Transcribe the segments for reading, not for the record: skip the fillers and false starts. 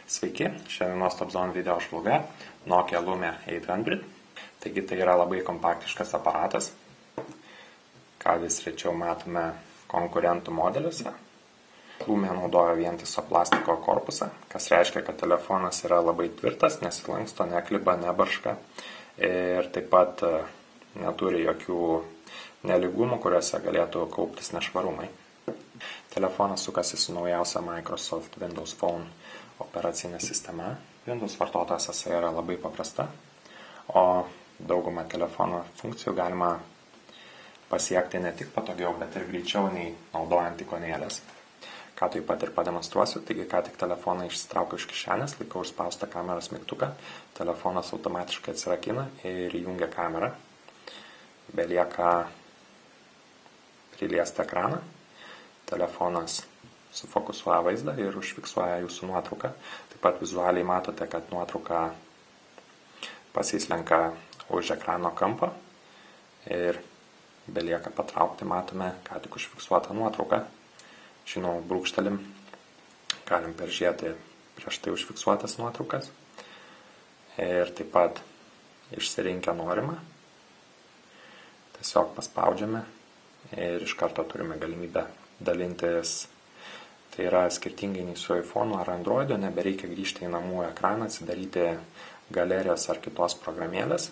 Sveiki, šiandienos Top Zone video apžvalga Nokia Lumia 800. Taigi tai yra labai kompaktiškas aparatas, ką vis rečiau matome konkurentų modeliuose. Lumia naudoja vientiso plastiko korpusą, kas reiškia, kad telefonas yra labai tvirtas, nesilanksto, nekliba, nebarška ir taip pat neturi jokių nelygumų, kuriuose galėtų kauptis nešvarumai. Telefonas sukasi su naujausia Microsoft Windows Phone operacinė sistema. Windows vartotojo sąsaja yra labai paprasta, o daugumą telefono funkcijų galima pasiekti ne tik patogiau, bet ir greičiau nei naudojant ikonėlės. Ką taip pat ir pademonstruosiu, taigi ką tik telefoną išsitraukiau iš kišenės, laikau užspaustą kameros mygtuką, telefonas automatiškai atsirakina ir įjungia kamerą. Belieka priliesti ekraną, telefonas sufokusuoja vaizdą ir užfiksuoja jūsų nuotrauką. Taip pat vizualiai matote, kad nuotrauka pasislenka už ekrano kampo ir belieka patraukti, matome, ką tik užfiksuotą nuotrauką. Žinau, brūkštelim, galim peržiūrėti prieš tai užfiksuotas nuotraukas ir taip pat išsirinkę norimą, tiesiog paspaudžiame ir iš karto turime galimybę dalintis. Tai yra skirtingai nei su iPhone'u ar Android'u, nebereikia grįžti į namų ekraną, atsidaryti galerijos ar kitos programėlės,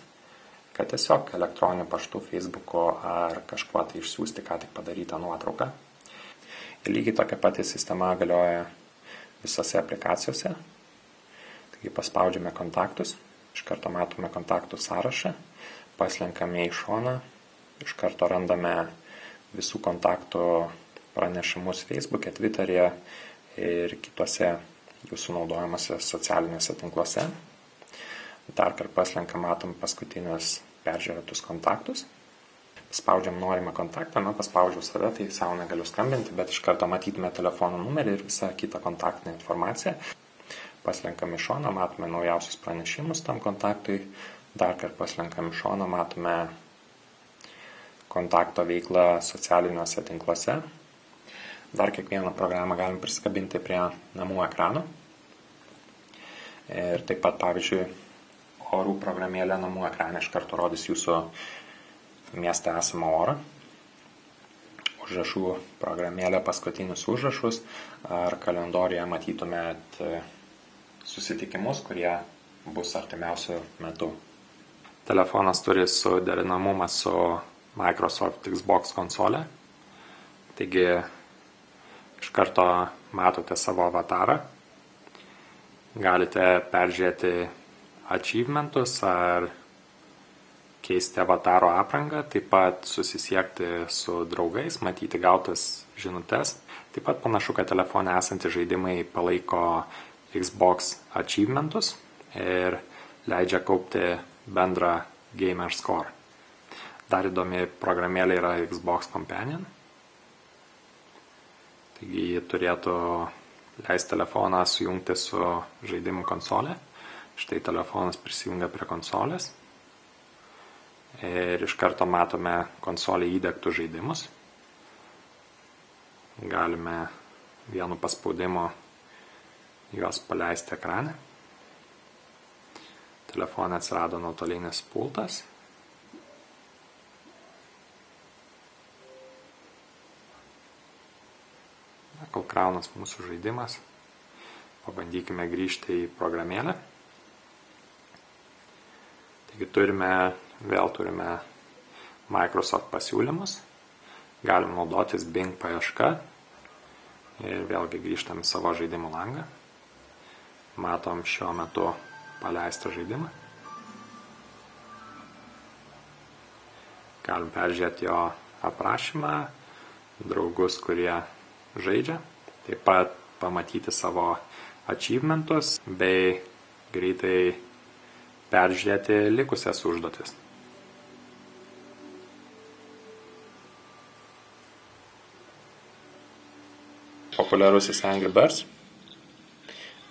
kad tiesiog elektroniniu paštu, Facebook'u ar kažkuo tai išsiųsti ką tik padarytą nuotrauką. Ir lygiai tokia pati sistema galioja visose aplikacijose. Taigi paspaudžiame kontaktus, iš karto matome kontaktų sąrašą, paslenkame į šoną, iš karto randame visų kontaktų pranešimus Facebook'e, Twitter'e ir kitose jūsų naudojamose socialiniuose tinkluose. Dar kartą paslenkam, matom paskutinius peržiūrėtus kontaktus. Spaudžiam norimą kontaktą, paspaudžiau save, tai savo negaliu skambinti, bet iš karto matytume telefono numerį ir visą kitą kontaktinę informaciją. Paslenkam į šoną, matome naujausius pranešimus tam kontaktui. Dar kartą paslenkam į šoną, matome kontakto veiklą socialiniuose tinkluose. Dar kiekvieną programą galim prisikabinti prie namų ekrano. Ir taip pat, pavyzdžiui, orų programėlė namų ekrane iš karto rodys jūsų mieste esamą orą. Užrašų programėlė paskutinius užrašus ar kalendorijoje matytumėt susitikimus, kurie bus artimiausiu metu. Telefonas turi suderinamumą su Microsoft Xbox konsolė. Taigi iš karto matote savo avatarą. Galite peržiūrėti achievementus ar keisti avataro aprangą, taip pat susisiekti su draugais, matyti gautas žinutes. Taip pat panašu, kad telefone esantys žaidimai palaiko Xbox achievementus ir leidžia kaupti bendrą gamer score. Dar įdomi programėlė yra Xbox Companion. Taigi jį turėtų leisti telefoną sujungti su žaidimų konsolė. Štai telefonas prisijungia prie konsolės. Ir iš karto matome konsolė įdiegtus žaidimus. Galime vienu paspaudimu juos paleisti ekrane. Telefone atsirado nuotolinis pultas. Kol kraunas mūsų žaidimas, pabandykime grįžti į programėlę. Taigi turime Microsoft pasiūlymus, galim naudotis Bing paieška ir vėlgi grįžtam į savo žaidimų langą. Matom šiuo metu paleistą žaidimą. Galim peržiūrėti jo aprašymą, draugus, kurie žaidžia, taip pat pamatyti savo achievementus bei greitai peržiūrėti likusias užduotis. Populiarusis Angry Birds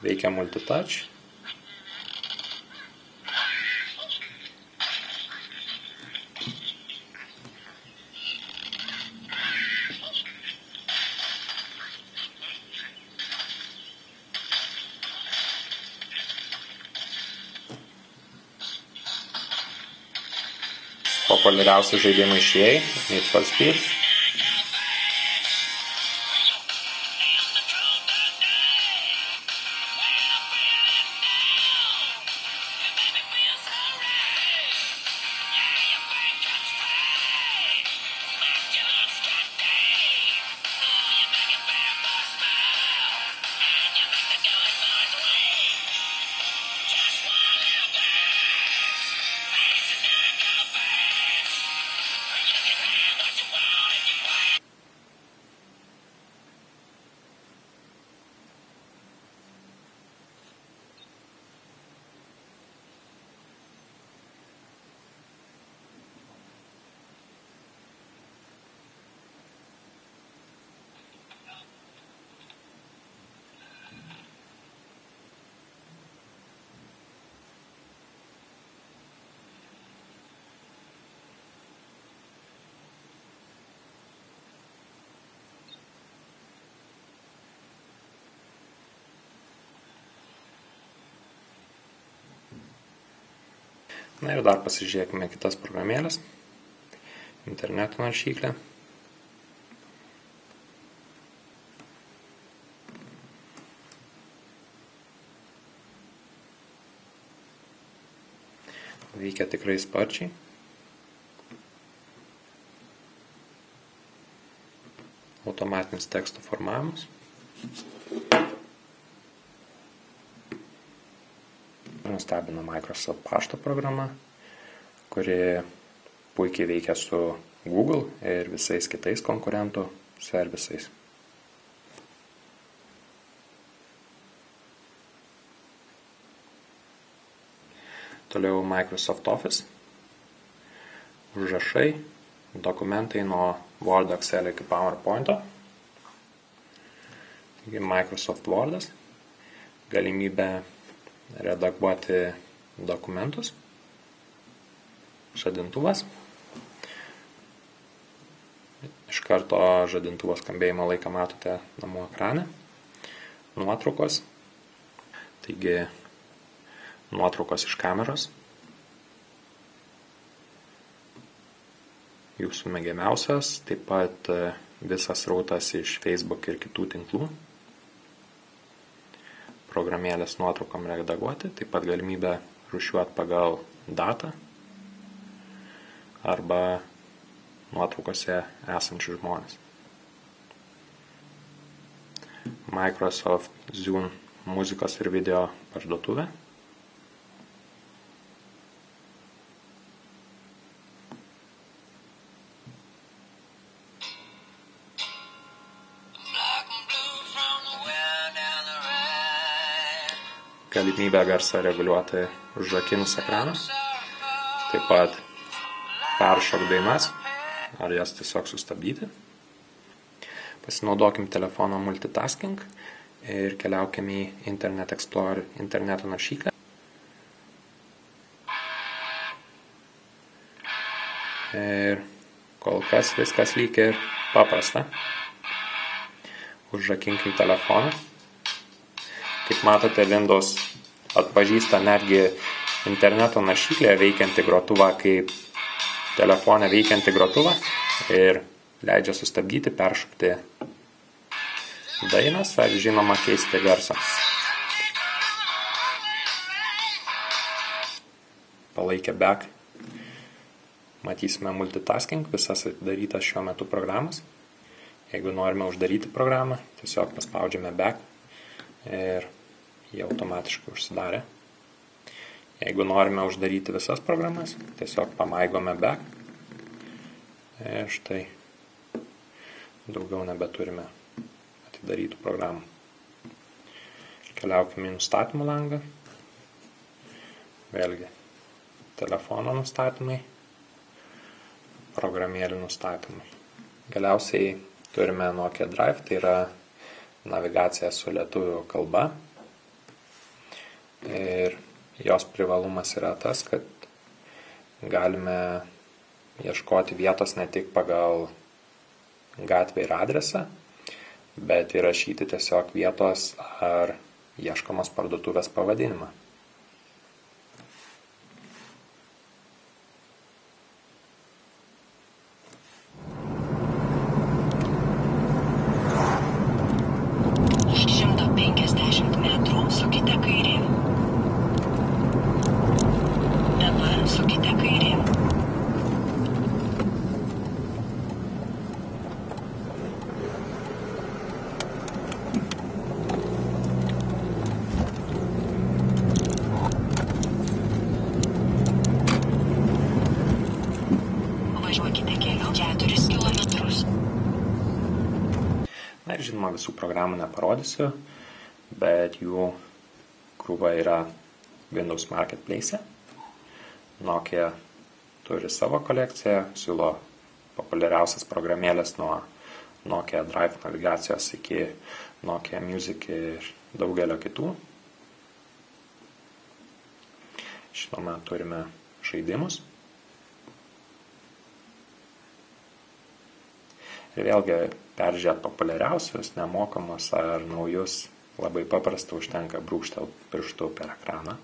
veikia multitouch. populiariausi žaidimai šie, Need for Speed. Na ir dar pasižiūrėkime kitas programėlės. Interneto naršyklė. Veikia tikrai sparčiai. Automatinis teksto formavimas. Nustebino Microsoft pašto programa, kuri puikiai veikia su Google ir visais kitais konkurentų servisais. Toliau Microsoft Office. Užrašai, dokumentai nuo Word, Excel iki PowerPoint'o. Taigi Microsoft Word'as, galimybė redaguoti dokumentus, žadintuvas. Iš karto žadintuvo skambėjimo laiką matote namų ekrane. Nuotraukos. Taigi nuotraukos iš kameros. Jūsų mėgiamiausias, taip pat visas srautas iš Facebook ir kitų tinklų. Programėlės nuotraukom redaguoti, taip pat galimybę rūšiuoti pagal datą arba nuotraukose esančių žmonės. Microsoft Zune muzikos ir video parduotuvė. Galimybę garsą reguliuoti užrakinus ekraną, taip pat peršok dainas ar jas tiesiog sustabdyti. Pasinaudokim telefono multitasking ir keliaukim į Internet Explorer interneto naršyklę. Ir kol kas viskas lyg ir paprasta. Užrakinkim telefoną. Kaip matote, Windows atpažįsta netgi interneto naršyklėje veikiantį grotuvą kaip telefone veikiantį grotuvą ir leidžia sustabdyti, peršokti dainas ar žinoma keisti garsą. Palaikę back. Matysime multitasking, visas atidarytas šiuo metu programas. Jeigu norime uždaryti programą, tiesiog paspaudžiame back ir jie automatiškai užsidarė. Jeigu norime uždaryti visas programas, tiesiog pamaigome back. Ir štai daugiau nebeturime atidarytų programų. Keliaukime į nustatymų langą. Vėlgi, telefono nustatymai, programėlių nustatymai. Galiausiai turime Nokia Drive, tai yra navigacija su lietuvių kalba. Ir jos privalumas yra tas, kad galime ieškoti vietos ne tik pagal gatvę ir adresą, bet įrašyti tiesiog vietos ar ieškomos parduotuvės pavadinimą. žinoma, visų programų neparodysiu, bet jų krūva yra Windows Marketplace. Nokia turi savo kolekciją, siūlo populiariausias programėlės nuo Nokia Drive navigacijos iki Nokia Music ir daugelio kitų. Žinoma, turime žaidimus. Ir vėlgi peržiūrėti populiariausius, nemokamus ar naujus, labai paprasta, užtenka brūkštelt pirštu per ekraną.